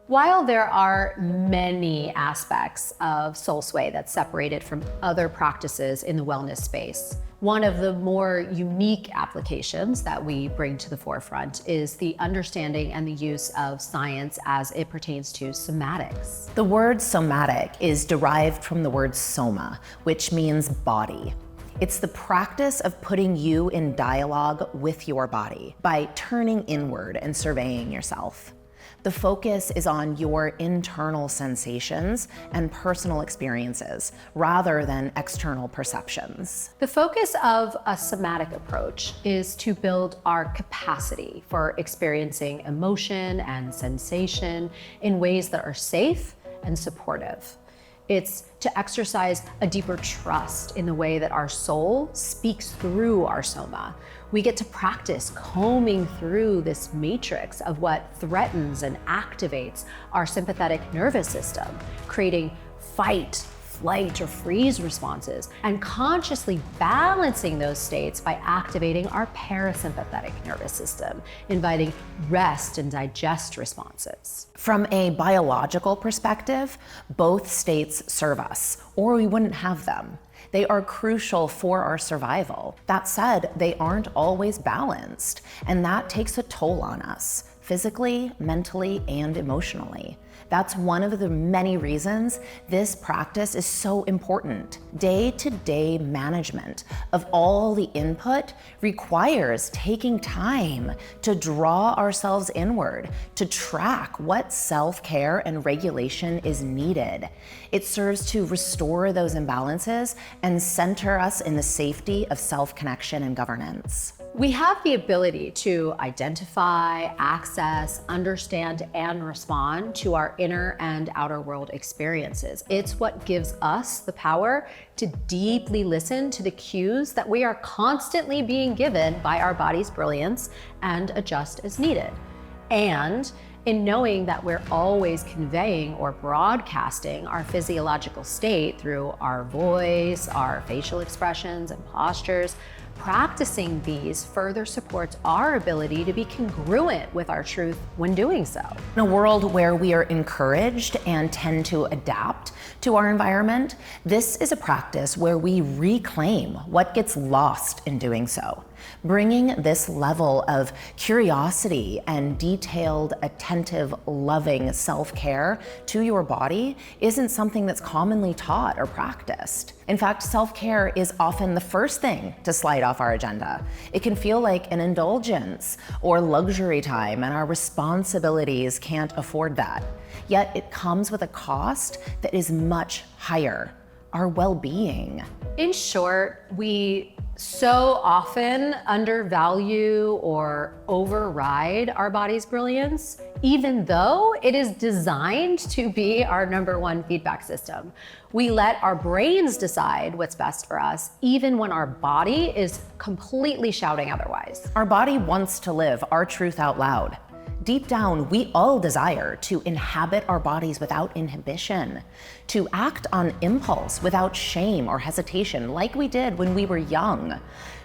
While there are many aspects of Soulsway that's separated from other practices in the wellness space, one of the more unique applications that we bring to the forefront is the understanding and the use of science as it pertains to somatics. The word somatic is derived from the word soma, which means body. It's the practice of putting you in dialogue with your body by turning inward and surveying yourself. The focus is on your internal sensations and personal experiences rather than external perceptions. The focus of a somatic approach is to build our capacity for experiencing emotion and sensation in ways that are safe and supportive. It's to exercise a deeper trust in the way that our soul speaks through our soma. We get to practice combing through this matrix of what threatens and activates our sympathetic nervous system, creating fight, flight, or freeze responses, and consciously balancing those states by activating our parasympathetic nervous system, inviting rest and digest responses. From a biological perspective, both states serve us, or we wouldn't have them. They are crucial for our survival. That said, they aren't always balanced, and that takes a toll on us, physically, mentally, and emotionally. That's one of the many reasons this practice is so important. Day-to-day management of all the input requires taking time to draw ourselves inward, to track what self-care and regulation is needed. It serves to restore those imbalances and center us in the safety of self-connection and governance. We have the ability to identify, access, understand, and respond to our inner and outer world experiences. It's what gives us the power to deeply listen to the cues that we are constantly being given by our body's brilliance and adjust as needed. And in knowing that we're always conveying or broadcasting our physiological state through our voice, our facial expressions, and postures, practicing these further supports our ability to be congruent with our truth when doing so. In a world where we are encouraged and tend to adapt to our environment, this is a practice where we reclaim what gets lost in doing so. Bringing this level of curiosity and detailed, attentive, loving self-care to your body isn't something that's commonly taught or practiced. In fact, self-care is often the first thing to slide off our agenda. It can feel like an indulgence or luxury time, and our responsibilities can't afford that. Yet it comes with a cost that is much higher: our well-being. In short, we so often undervalue or override our body's brilliance, even though it is designed to be our #1 feedback system. We let our brains decide what's best for us, even when our body is completely shouting otherwise. Our body wants to live our truth out loud. Deep down, we all desire to inhabit our bodies without inhibition, to act on impulse without shame or hesitation like we did when we were young,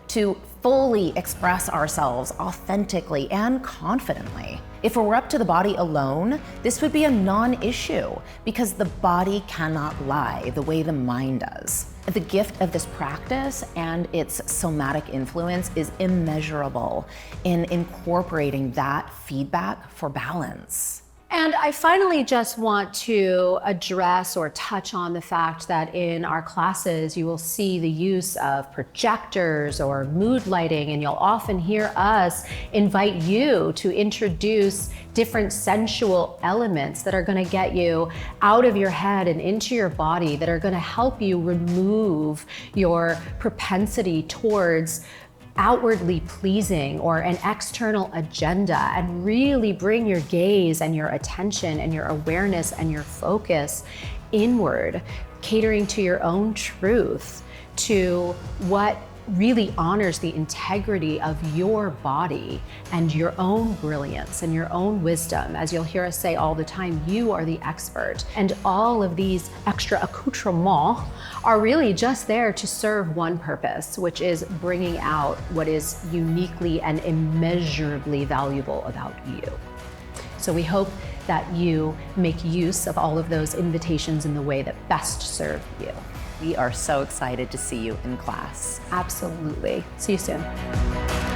to fully express ourselves authentically and confidently. If it were up to the body alone, this would be a non-issue because the body cannot lie the way the mind does. The gift of this practice and its somatic influence is immeasurable in incorporating that feedback for balance. And I finally just want to address or touch on the fact that in our classes, you will see the use of projectors or mood lighting, and you'll often hear us invite you to introduce different sensual elements that are going to get you out of your head and into your body, that are going to help you remove your propensity towards outwardly pleasing or an external agenda, and really bring your gaze and your attention and your awareness and your focus inward, catering to your own truth, to what really honors the integrity of your body and your own brilliance and your own wisdom. As you'll hear us say all the time, you are the expert. And all of these extra accoutrements are really just there to serve one purpose, which is bringing out what is uniquely and immeasurably valuable about you. So we hope that you make use of all of those invitations in the way that best serve you. We are so excited to see you in class. Absolutely. See you soon.